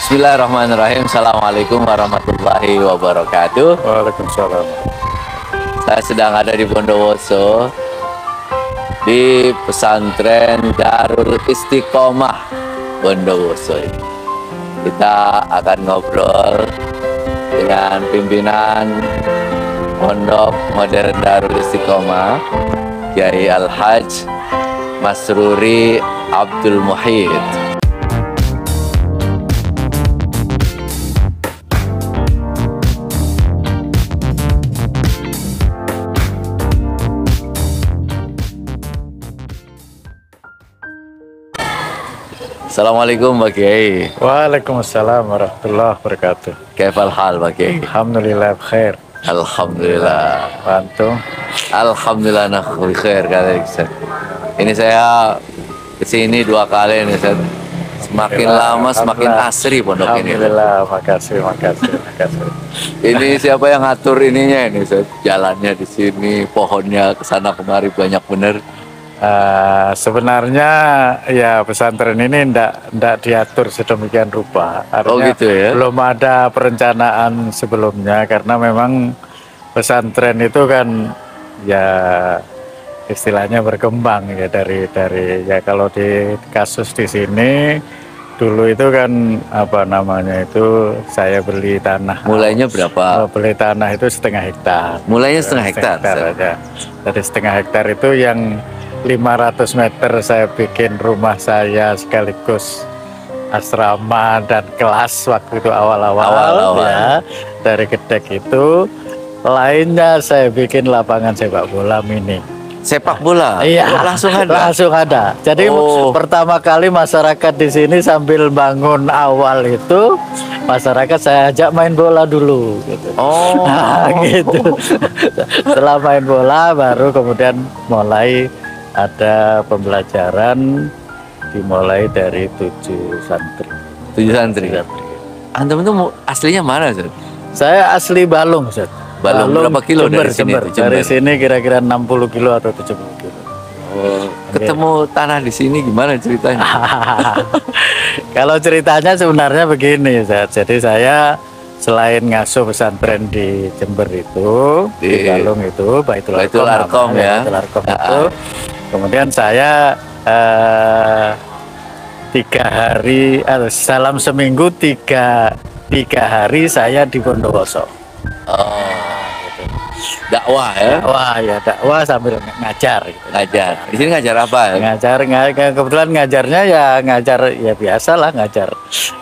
Bismillahirrahmanirrahim. Assalamualaikum warahmatullahi wabarakatuh. Waalaikumsalam. Saya sedang ada di Bondowoso di pesantren Darul Istiqomah Bondowoso. Kita akan ngobrol dengan pimpinan Pondok Modern Darul Istiqomah, Kiai Al-Hajj Masruri Abdul Muhid. Assalamualaikum Pak Kiai. Waalaikumsalam warahmatullahi wabarakatuh. Kaifal hal Pak Kiai? Alhamdulillah khair. Alhamdulillah. Bantu. Alhamdulillah nah khair kata Ustaz. Ini saya kesini 2 kali nih Ustaz. Semakin lama semakin asri pondok ini. Alhamdulillah, makasih. Ini siapa yang ngatur ininya ini Ustaz? Jalannya di sini, pohonnya kesana kemari banyak bener. Sebenarnya ya pesantren ini ndak diatur sedemikian rupa. Artinya gitu ya? Belum ada perencanaan sebelumnya karena memang pesantren itu kan ya istilahnya berkembang ya dari ya kalau di kasus di sini dulu itu kan apa namanya itu saya beli tanah. Mulainya berapa? Beli tanah itu 1/2 hektar. Mulainya 1/2 hektar aja. Dari 1/2 hektar itu yang 500 meter saya bikin rumah saya sekaligus asrama dan kelas waktu itu awal-awal ya. Dari gedek itu lainnya saya bikin lapangan sepak bola mini. Sepak bola? Iya, langsung ada? Langsung ada. Jadi pertama kali masyarakat di sini sambil bangun awal itu masyarakat saya ajak main bola dulu gitu. Gitu. Setelah main bola baru kemudian mulai ada pembelajaran dimulai dari 7 santri. 7 santri. Antum itu aslinya mana, Ustaz? Saya asli Balung, Ustaz. Balung berapa kilo Jember, dari sini? Jember. Dari sini kira-kira 60 kilo atau 70 kilo. Ketemu tanah di sini gimana ceritanya? Kalau ceritanya sebenarnya begini, Ustaz. Jadi saya selain ngasuh pesantren di Jember itu, di Balung itu, Baitul Arqam ya. Baitul Arqam itu. Kemudian saya 3 hari dalam seminggu 3 hari saya di Bondowoso. Gitu. Dakwah ya? Dakwah sambil ngajar. Gitu. Ngajar. Di sini ngajar apa? Ngajar, kebetulan ngajarnya ya ngajar ya biasalah ngajar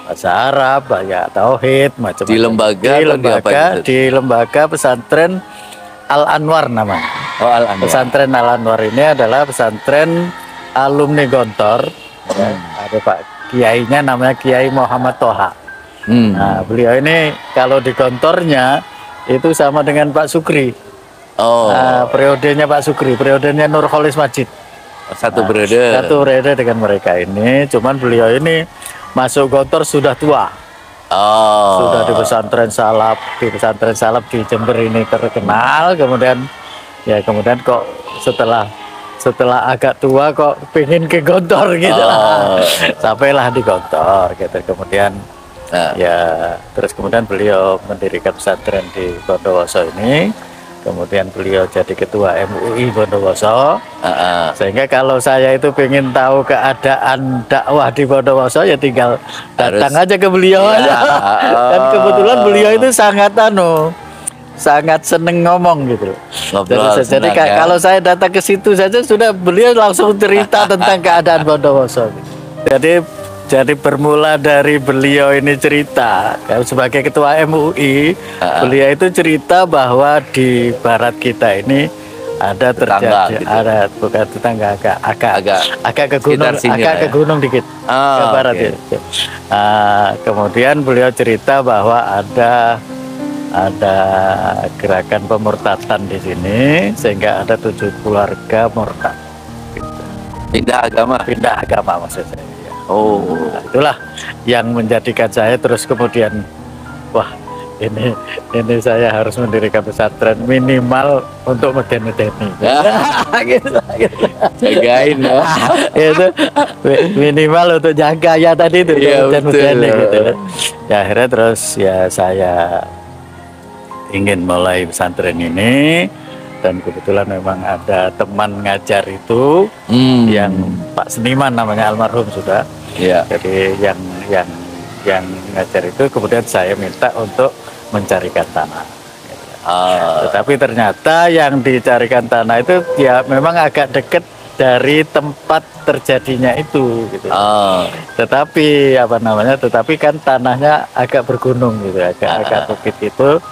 bahasa Arab, ya tauhid, macam-macam. Di lembaga? Di lembaga pesantren Al-Anwar namanya. Al-Anwar. Pesantren Al-Anwar ini adalah pesantren alumni Gontor. Ada Pak Kiainya namanya Kiai Muhammad Toha. Nah, beliau ini kalau di Gontornya itu sama dengan Pak Sukri. Periodenya Pak Sukri, periodenya Nurholis Majid. Satu periode dengan mereka ini. Cuman beliau ini masuk Gontor sudah tua. Sudah di pesantren salaf di Jember ini terkenal. Kemudian kok setelah agak tua kok pengen ke Gontor gitu lah. Sampailah di Gontor gitu. Kemudian terus kemudian beliau mendirikan pesantren di Bondowoso ini. Kemudian beliau jadi ketua MUI Bondowoso. Sehingga kalau saya itu pengen tahu keadaan dakwah di Bondowoso ya tinggal datang aja ke beliau aja. Dan kebetulan beliau itu sangat seneng ngomong gitu. Jadi kalau saya datang ke situ saja sudah beliau langsung cerita tentang keadaan Bondowoso. Jadi bermula dari beliau ini cerita sebagai ketua MUI, beliau itu cerita bahwa di barat kita ini ada terjadi gitu. Bukan tetangga agak ke gunung dikit ke barat ya. Kemudian beliau cerita bahwa ada gerakan pemurtadan di sini sehingga ada 7 keluarga murtad. Gitu. Pindah agama maksud saya. Nah, itulah yang menjadikan saya terus kemudian ini saya harus mendirikan pesantren minimal untuk medeni. Gitu. Jagain ya. Itu minimal untuk jaga ya tadi itu Iya, medeni betul. gitu. Ya akhirnya terus ya saya ingin mulai pesantren ini, dan kebetulan memang ada teman ngajar itu yang Pak Seniman namanya, almarhum sudah. Iya. Jadi yang ngajar itu kemudian saya minta untuk mencarikan tanah. Tetapi ternyata yang dicarikan tanah itu ya memang agak dekat dari tempat terjadinya itu gitu. Tetapi apa namanya? Tetapi kan tanahnya agak bergunung gitu, agak bukit itu,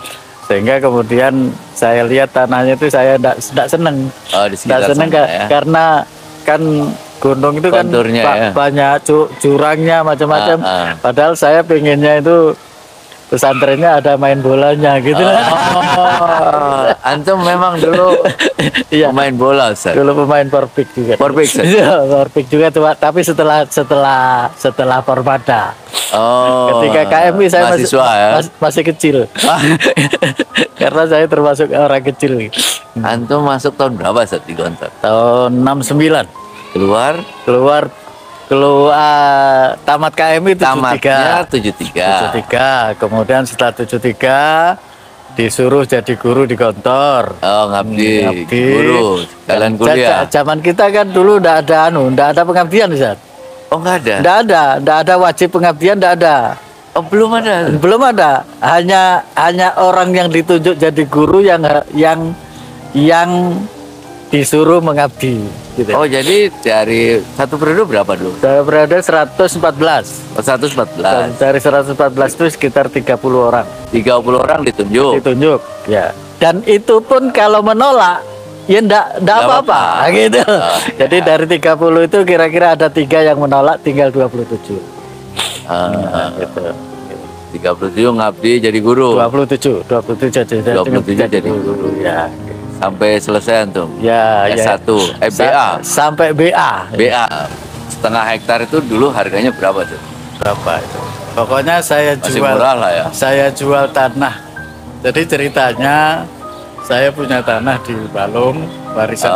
sehingga kemudian saya lihat tanahnya itu saya tidak seneng. Tidak seneng karena kan gunung itu kan banyak jurangnya macam-macam. Padahal saya pengennya itu pesantrennya ada main bolanya gitu. Antum memang dulu pemain bola, Ustaz. Dulu pemain Porbik juga. Porbik, Ustaz. Porbik juga tuh, tapi setelah Pormada. Ketika KMI saya masih kecil. Karena saya termasuk orang kecil. Antum masuk tahun berapa, Ustaz, di Gontor? Tahun 69. Keluar tamat KMI 73. Kemudian setelah 73 disuruh jadi guru di Gontor. Ngabdi. Guru. Kalian kuliah. Zaman kita kan dulu ndak ada pengabdian, Ustaz. Nggak ada. Ndak ada wajib pengabdian, ndak ada. Belum ada. Belum ada. Hanya orang yang ditunjuk jadi guru yang disuruh mengabdi gitu. Jadi dari satu periode berapa dulu? Saya berada 114. 114. Dari 114 itu sekitar 30 orang. 30 orang ditunjuk. Ya. Dan itu pun kalau menolak ya ndak apa-apa gitu. Jadi dari 30 itu kira-kira ada 3 yang menolak, tinggal 27. Gitu. 37 ngabdi jadi guru. 27 jadi guru ya. Sampai selesai antum. Ya, S1, BA. Sampai BA. Setengah hektar itu dulu harganya berapa tuh? Berapa itu? Pokoknya saya masih jual. Murah lah ya. Saya jual tanah. Jadi ceritanya saya punya tanah di Balung, warisan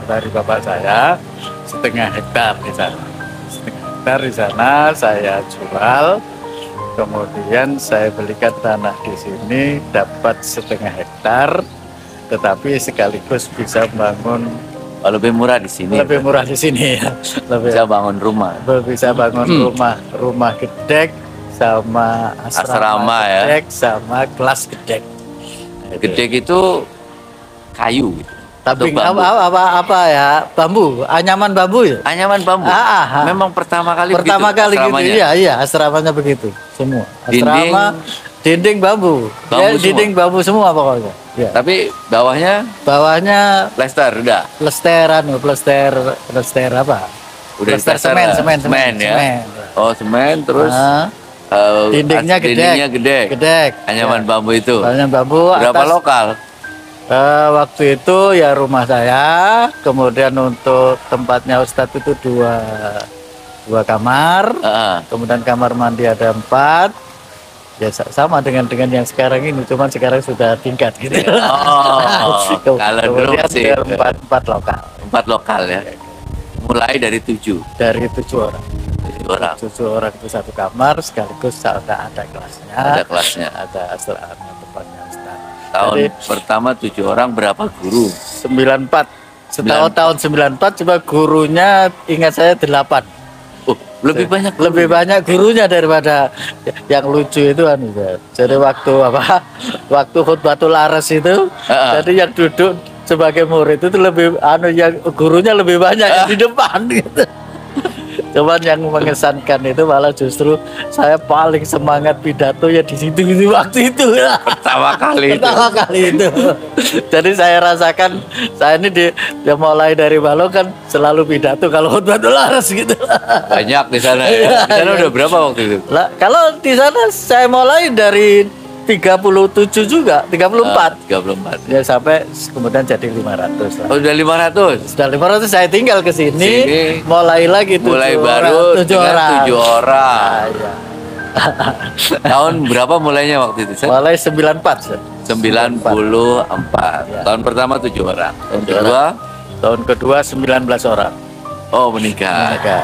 dari bapak saya, setengah hektar di sana. Setengah hektar di sana saya jual. Kemudian saya belikan tanah di sini, dapat setengah hektar. Tetapi sekaligus bisa bangun lebih murah di sini. Lebih murah di sini ya. Bisa bangun rumah. Bisa bangun rumah gedek sama asrama gedek ya. Sama kelas gedek. Gedek itu kayu gitu. Tapi apa ya? Bambu, anyaman bambu ya? Anyaman bambu. Memang pertama kali gitu. Iya, asramanya begitu semua. Asrama dinding bambu ya, dinding bambu semua pokoknya. Ya. Tapi bawahnya plester udah. Plester apa? Udah semen ya. Semen terus dindingnya gedek. Anyaman bambu itu. Anyaman bambu. Berapa lokal? Waktu itu ya rumah saya, kemudian untuk tempatnya Ustadz itu dua kamar, kemudian kamar mandi ada 4. Ya sama dengan yang sekarang ini, cuman sekarang sudah tingkat gitu. Kalau dulu masih 4 lokal. 4 lokal ya. Mulai dari 7. Dari 7 orang. 7 orang itu satu kamar, sekaligus ada kelasnya. Ada kelasnya. Ada asrama tempatnya Ustaz. Tahun pertama 7 orang berapa guru? 94. Tahun 94 coba gurunya ingat saya 8. Lebih banyak gurunya daripada yang lucu itu kan. Jadi waktu khutbatul aras itu, jadi yang duduk sebagai murid itu lebih yang gurunya lebih banyak yang di depan gitu. Cuman yang mengesankan itu malah justru saya paling semangat pidato ya di situ waktu itu. Pertama kali itu. Jadi saya rasakan saya ini mulai dari Balong kan selalu pidato kalau khutbatul aras gitu. Banyak di sana ya. Di sana udah berapa waktu itu? Kalau di sana saya mulai dari 37 juga, 34. Ya sampai kemudian jadi 500 lah. Udah 500? Sudah 500 saya tinggal ke sini, mulai lagi 7 mulai orang. Baru 7 orang. Ya. Tahun berapa mulainya waktu itu, Seth? Mulai 94, Seth. 94. Ya. Tahun pertama 7 orang. Tahun 7 kedua, Tahun kedua 19 orang. oh menikah. Mereka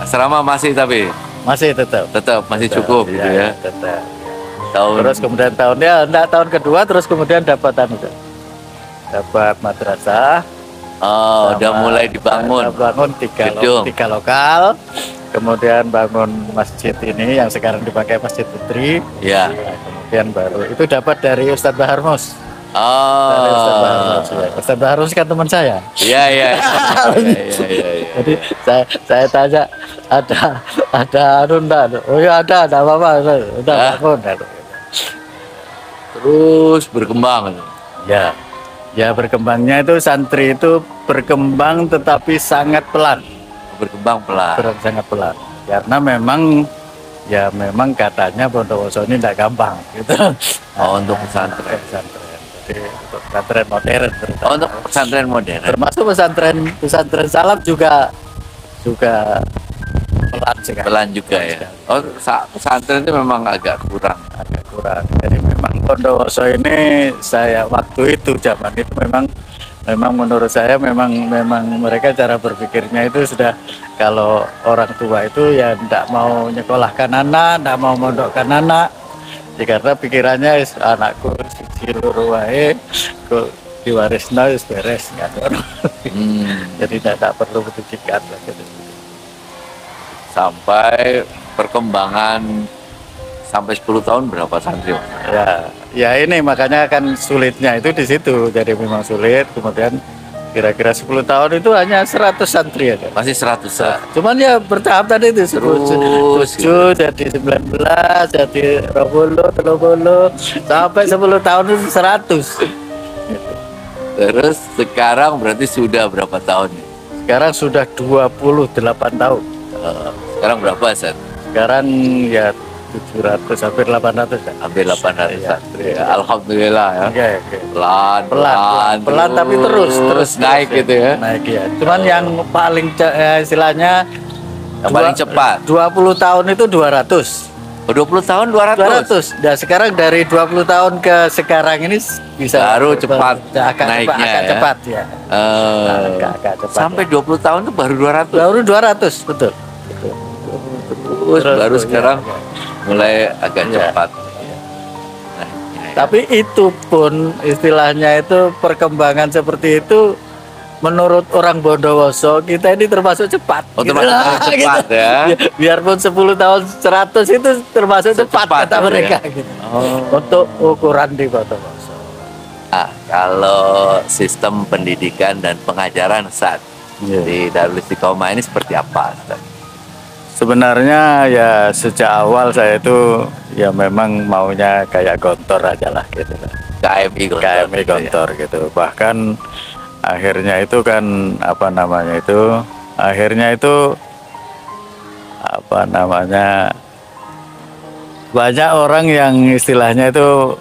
Asrama masih tapi masih tetap. masih cukup gitu ya. Tetap. Tahun Terus kemudian tahun kedua terus kemudian dapat madrasah. udah mulai dibangun. Bangun Gedung. tiga lokal. Kemudian bangun masjid ini yang sekarang dipakai Masjid Putri. Ya. Nah, kemudian baru itu dapat dari Ustadz Bahar Mus. Dari Ustadz Bahar Mus. Ya. Ustadz Bahar Mus kan teman saya. Iya, iya. Jadi saya tanya ada enggak? Oh ya ada apa-apa. Udah bangun. Terus berkembang. Ya. Ya berkembangnya itu santri itu berkembang tetapi sangat pelan. Berkembang pelan. Sangat pelan. Karena memang katanya Bondowoso ini tidak gampang gitu. Untuk pesantren. Jadi untuk pesantren modern terutama. Untuk pesantren modern. Termasuk pesantren salaf juga pelan sekali. Pelan juga ya. Pesantren itu memang agak kurang. Jadi memang Bondowoso ini saya waktu itu zaman itu memang menurut saya memang mereka cara berpikirnya itu sudah kalau orang tua itu ya tidak mau nyekolahkan anak, tidak mau mondokkan anak. Ya, karena pikirannya anakku siji loro wae kok diwarisna wis beres kan. Jadi tidak perlu pendidikan gitu. Sampai perkembangan sampai 10 tahun berapa santri? Ya ini makanya kan sulitnya itu di situ. Jadi memang sulit. Kemudian kira-kira 10 tahun itu hanya 100 santri aja. Masih 100 ya? Cuman ya bertahap tadi itu 7 jadi 19 jadi 20 sampai 10 tahun itu 100. Terus sekarang berarti sudah berapa tahun? Sekarang sudah 28 tahun. Sekarang berapa, Seth? Sekarang ya 700 hampir 800 ya. Hampir 800 Ya. santri. Alhamdulillah ya. Oke. Pelan Tapi terus naik gitu ya. Naik ya. Cuman yang paling istilahnya Yang paling cepat. 20 tahun itu 200. 20 tahun 200. Dan sekarang dari 20 tahun ke sekarang ini bisa Baru cepat naiknya agak ya. cepat ya. Agak cepat. Sampai 20 tahun itu baru 200. Baru 200, betul. Terus baru sekarang mulai agak cepat. Tapi itu pun istilahnya itu perkembangan seperti itu menurut orang Bondowoso kita ini termasuk cepat. Termasuk cepat ya. Biarpun 10 tahun 100 itu termasuk cepat kata mereka gitu. Untuk ukuran di Bondowoso. Nah, kalau sistem pendidikan dan pengajaran saat di Darul Istiqomah ini seperti apa, Ustaz? Sebenarnya ya sejak awal saya itu ya memang maunya kayak Gontor aja lah gitu. KMI Gontor gitu. Bahkan akhirnya itu kan banyak orang yang istilahnya itu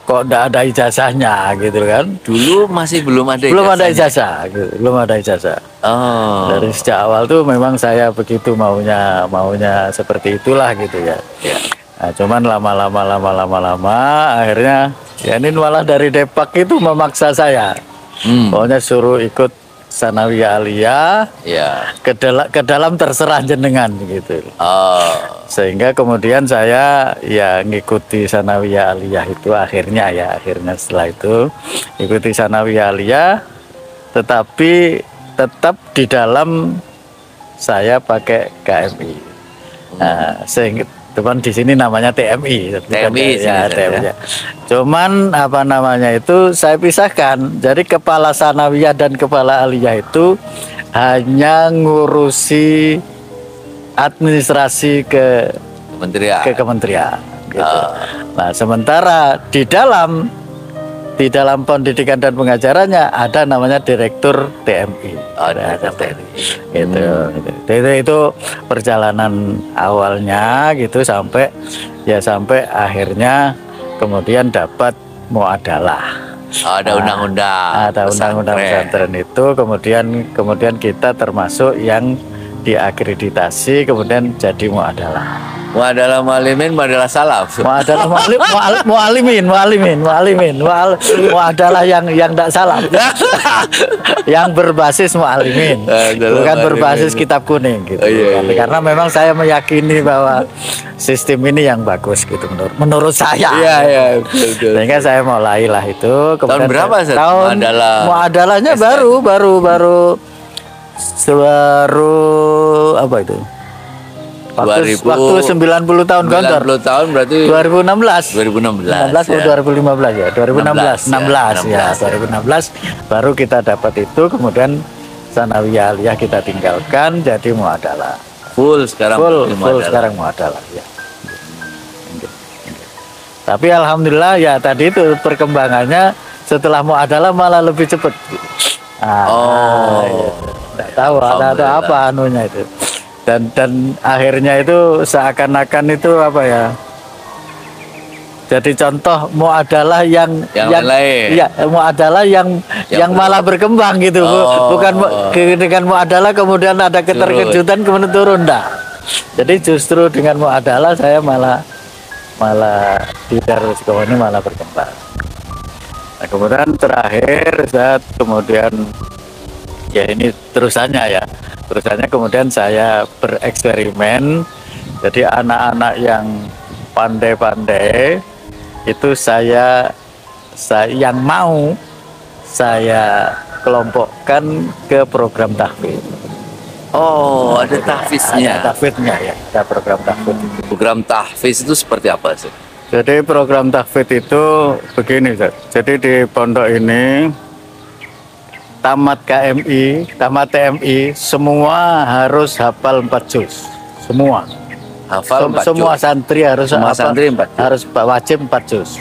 kok tidak ada ijazahnya gitu kan. Dulu masih belum ada ijazah gitu. Belum ada ijazah. Dari sejak awal tuh memang saya begitu maunya seperti itulah gitu ya. Nah, cuman lama-lama akhirnya ya ini malah dari Depak itu memaksa saya. Pokoknya suruh ikut Sanawiyah Aliyah ke dalam terserah jenengan gitu. Sehingga kemudian saya ya ngikuti Sanawiyah Aliyah itu akhirnya setelah itu ikuti Sanawiyah Aliyah, tetapi tetap di dalam saya pakai KMI. Nah, sehingga teman di sini namanya TMI. TMI ya. Cuman itu saya pisahkan. Jadi kepala Sanawiyah dan kepala Aliyah itu hanya ngurusi administrasi ke kementerian gitu. Nah, sementara di dalam pendidikan dan pengajarannya ada namanya direktur TMI. Itu perjalanan awalnya gitu sampai akhirnya kemudian dapat muadalah. Ada undang-undang. Ada undang-undang pesantren itu kemudian kita termasuk yang diakreditasi, kemudian jadi muadalah. Muadalah mualimin, muadalah salaf. Muadalah muadalah yang tidak salah. Yang berbasis mualimin, bukan berbasis kitab kuning gitu. Iya. Karena memang saya meyakini bahwa sistem ini yang bagus gitu menurut saya. Iya. Sehingga saya mulailah itu. Tahun berapa Ustaz? Muadalahnya baru apa itu? Waktu 90 tahun kantor. 90 tahun berarti 2016. 2016 atau 2015 ya. 2016 ya. 2016 baru kita dapat itu, kemudian sanawiyah aliyah kita tinggalkan jadi muadalah. Full sekarang sekarang muadalah ya. Tapi alhamdulillah ya tadi itu perkembangannya setelah muadalah malah lebih cepat. Nggak tahu ada apa anunya itu. Dan akhirnya itu seakan-akan itu apa ya? Jadi contoh muadalah yang lain. Ya, muadalah yang malah berkembang gitu. Bukan dengan muadalah kemudian ada keterkejutan kemudian turun dah. Jadi justru dengan muadalah saya malah di Darul Istiqomah ini malah berkembang. Nah, kemudian terakhir saat kemudian ya ini terusannya kemudian saya bereksperimen. Jadi anak-anak yang pandai-pandai itu saya yang mau saya kelompokkan ke program tahfidz. Oh, ada tahfidznya. Ada tahfidznya ya, ada program tahfidz. Program tahfidz itu seperti apa sih? Jadi program tahfidz itu begini, Ustaz. Jadi di pondok ini tamat KMI, tamat TMI, semua harus hafal 4 juz. Semua. Hafal 4 semua juz. Santri harus harus wajib 4 juz.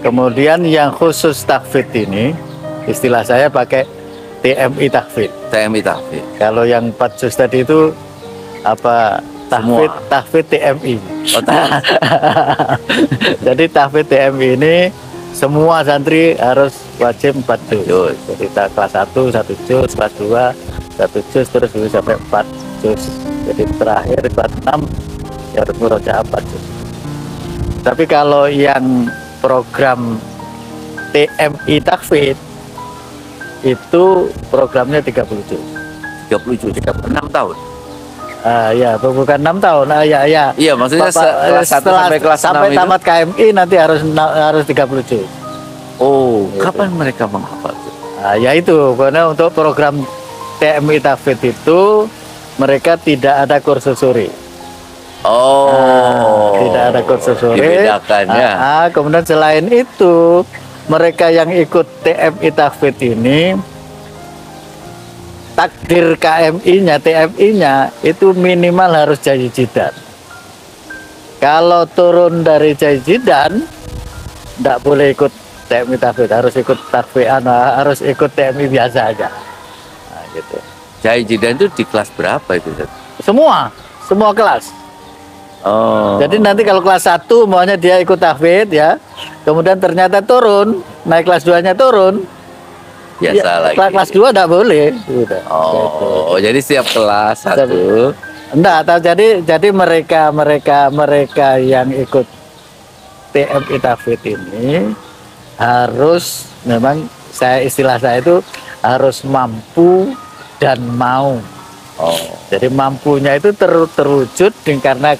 Kemudian yang khusus tahfidz ini, istilah saya pakai TMI tahfidz. TMI tahfidz. Kalau yang 4 juz tadi itu apa? Tahfidz TMI. Oh, jadi tahfidz TMI ini semua santri harus wajib 4 juz. Jadi kelas 1 1 juz, kelas 2 1 juz, terus dulu sampai 4 juz. Jadi terakhir kelas 6 ya harus murojaah 4 juz. Tapi kalau yang program TMI tahfidz itu programnya 30 juz. 30 juz, 6 tahun. Ya, bukan 6 tahun. Ya. Iya, maksudnya kelas 1 sampai kelas 6 sampai tamat KMI nanti harus 30 juz. Oh, gitu. Kapan mereka menghafal? Ya itu, karena untuk program TMI tahfidz itu mereka tidak ada kursus sore. Tidak ada kursus sore. Dibedakan ya. Kemudian selain itu, mereka yang ikut TMI tahfidz ini takdir KMI-nya, TMI-nya itu minimal harus jahijidan. Kalau turun dari jahijidan, tidak boleh ikut TMI tahfidz, harus ikut harus ikut TMI biasa aja. Nah, gitu. Jahijidan itu di kelas berapa itu? Semua kelas. Jadi nanti kalau kelas 1 maunya dia ikut tahfidz ya, kemudian ternyata turun, naik kelas 2-nya turun. Biasa lagi. Kelas 2 enggak boleh. Gitu. Jadi setiap kelas 1. Enggak, jadi mereka yang ikut TMI tahfidz ini harus memang istilah saya itu harus mampu dan mau. Jadi mampunya itu terwujud karena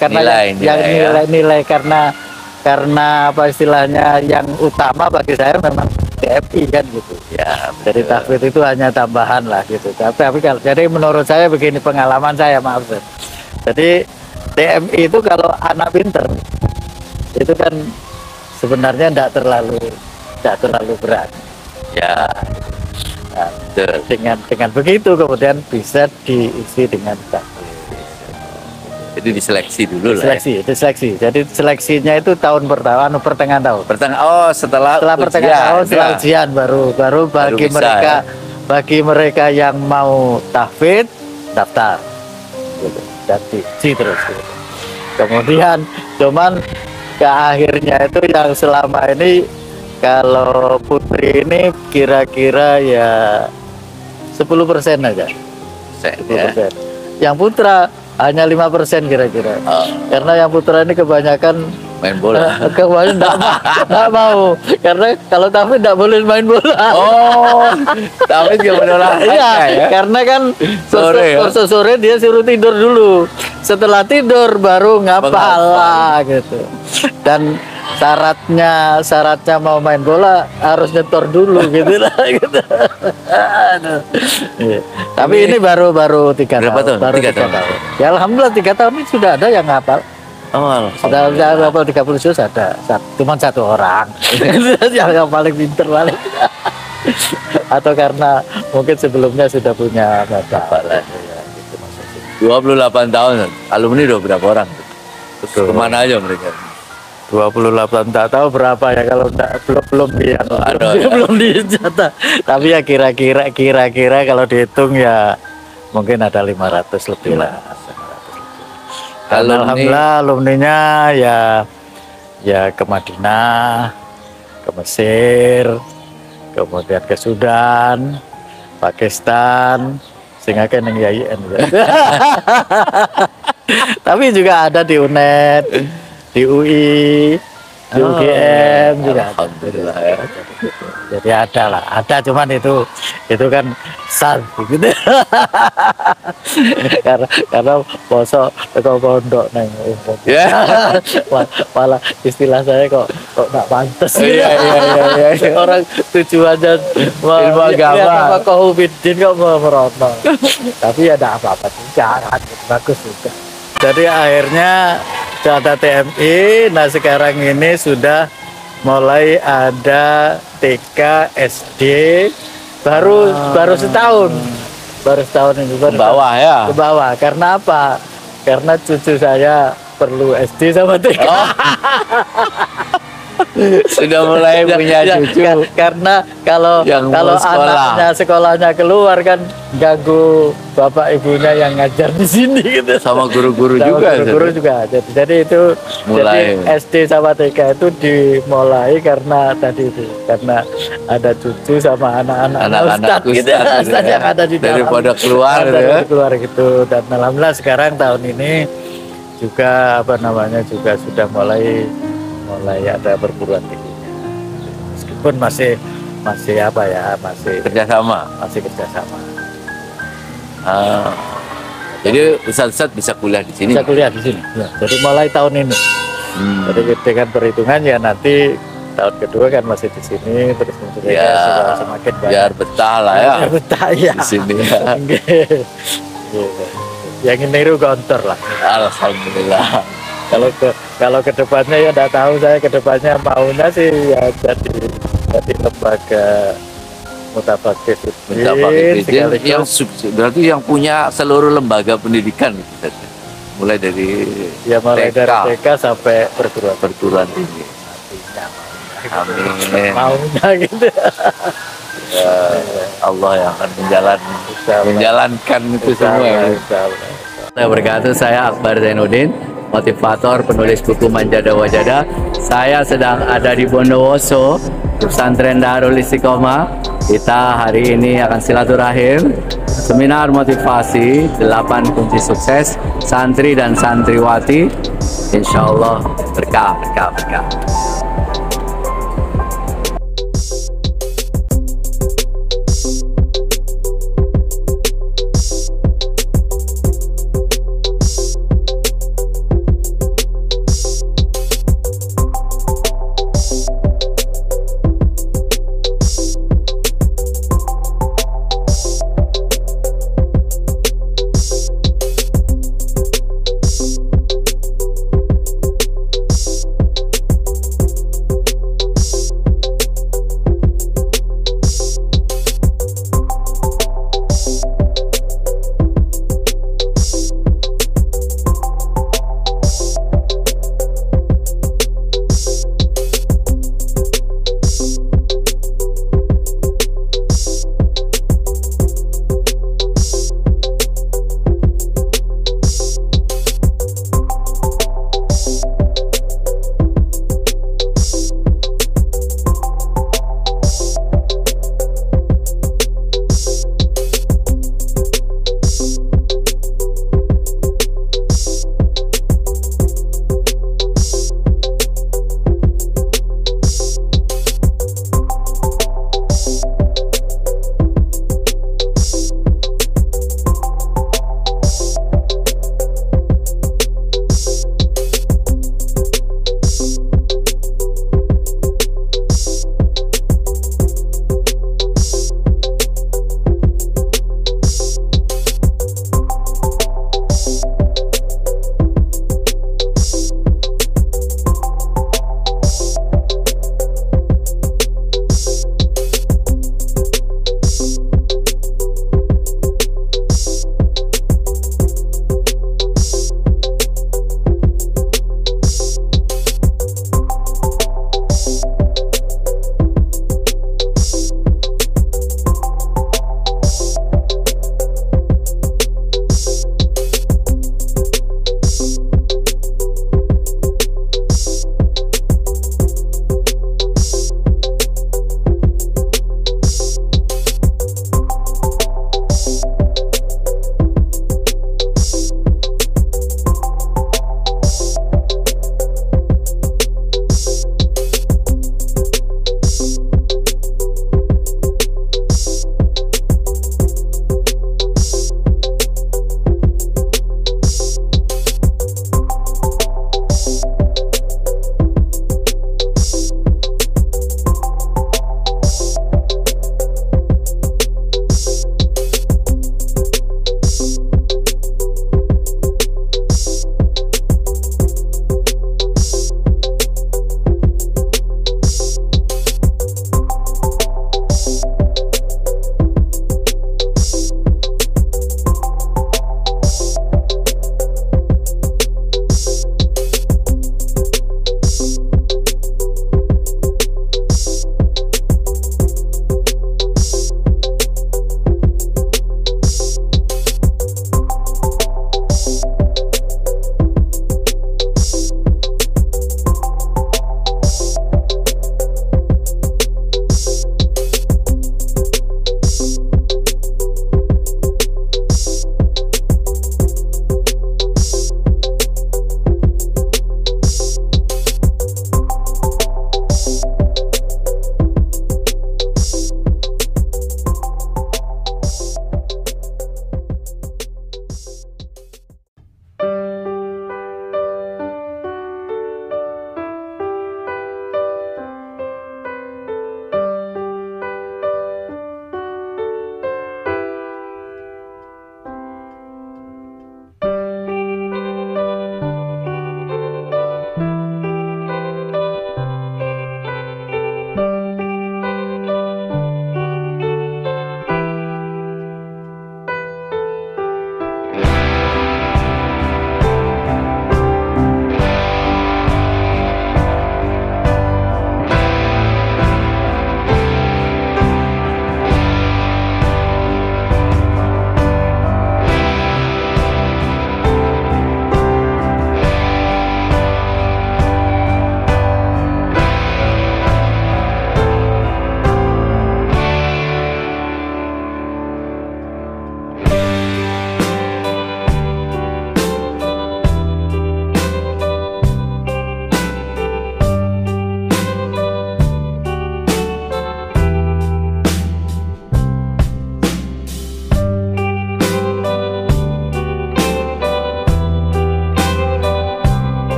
nilai karena apa istilahnya yang utama bagi saya memang TMI kan gitu ya. Jadi tahfidz itu hanya tambahan lah gitu. Tapi jadi menurut saya begini, pengalaman saya, maaf Ustaz. Jadi TMI itu kalau anak pinter itu kan sebenarnya tidak terlalu berat ya. Nah, dengan begitu kemudian bisa diisi dengan tahfidz. Jadi diseleksi dulu lah. Diseleksi. Jadi seleksinya itu tahun pertengahan tahun. Setelah pertengahan tahun, setelah ujian baru bagi mereka yang mau tahfidz daftar. Gitu. Dan terus. Gitu. Kemudian cuman ke akhirnya itu yang selama ini kalau putri ini kira-kira ya 10% aja. 10%. yang putra hanya 5% kira-kira. Karena yang putra ini kebanyakan Main bola. kebanyakan enggak mau. Karena kalau Tafid enggak boleh main bola. Oh, tapi nggak boleh olahraga Iya, ya? karena kan Sore ya? sore dia suruh tidur dulu. Setelah tidur baru ngapal lah gitu. Dan syaratnya mau main bola harus nyetor dulu gitu lah gitu. Aduh. Iya. Tapi ini baru 3 Berapa tahun. tahun? Baru 3 3 tahun. tahun. Ya alhamdulillah 3 tahun ini sudah ada yang ngapal. Oh, Sudah hafal 30 juz ada. Cuma 1 orang. Yang paling pinter paling. Atau karena mungkin sebelumnya sudah punya bapak lah. Ya, gitu maksudnya. 28 tahun. Alumni udah berapa orang? Terus kemana aja mereka? 28 tak tahu berapa ya kalau belum dia belum dicatat. Tapi ya kira-kira kalau dihitung ya mungkin ada 500 lebih lah. Dan alhamdulillah alumninya ya ke Madinah, ke Mesir, kemudian ke Sudan, Pakistan, sehingga kan yang YIN. Tapi juga ada di UNED, di UI, di UGM juga. Alhamdulillah ya. Jadi ada cuman itu kan sal gitu. karena poso teko pondok neng umum. Ya. Malah istilah saya kok nggak pantas. Iya. Orang tujuannya Ilmu agama. Apa kohubidin kok merono. Tapi ada apa-apa juga, bagus juga. Jadi akhirnya data TMI, nah sekarang ini sudah mulai ada TK, SD, baru setahun ini Ke bawah ya. ke bawah. Karena apa? Karena cucu saya perlu SD sama TK. Oh. Sudah mulai punya cucu. Karena kalau Yang mau sekolah. anaknya sekolahnya keluar kan ganggu bapak ibunya yang ngajar di sini gitu. Sama guru-guru Sama juga. guru-guru juga. Jadi itu Mulai. jadi SD sama TK itu dimulai karena tadi itu karena ada cucu sama anak-anak Ustadz Ustadz yang ada di dalam. daripada keluar Daripada ya. keluar gitu. Dan alhamdulillah sekarang tahun ini juga juga sudah mulai ada perguruan tingginya. Meskipun masih Kerjasama. kerjasama. Jadi ustadz bisa kuliah di sini. Bisa kuliah di sini. Ya, jadi mulai tahun ini. Jadi dengan perhitungan ya nanti tahun kedua kan masih di sini terus kemudian Ya, semakin banyak. biar betah lah ya. Biar betah ya. Di sini ya. Gitu. Yang niru gontor lah. Alhamdulillah. Kalau kedepannya ya tidak tahu saya kedepannya maunya sih ya jadi lembaga mutabakin yang berarti yang punya seluruh lembaga pendidikan gitu, Ustaz. Mulai dari dari TK TK sampai perguruan tinggi. Amin. maunya gitu. Ya, Allah yang akan menjalankan itu semua. Saya berkata saya Akbar Zainuddin, motivator, penulis buku Manjada Wajada. Saya sedang ada di Bondowoso, Pesantren Darul Istiqomah. Kita hari ini akan silaturahim seminar motivasi 8 kunci sukses santri dan santriwati. Insya Allah berkah.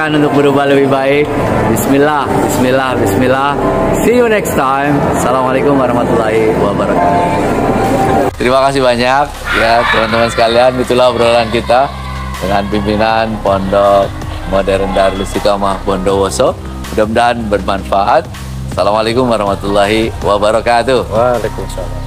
usahakan untuk berubah lebih baik. Bismillah, bismillah, bismillah. See you next time. Assalamualaikum warahmatullahi wabarakatuh. Terima kasih banyak ya teman-teman sekalian. Itulah obrolan kita dengan pimpinan Pondok Modern Darul Istiqomah Bondowoso. Mudah-mudahan bermanfaat. Assalamualaikum warahmatullahi wabarakatuh. Waalaikumsalam.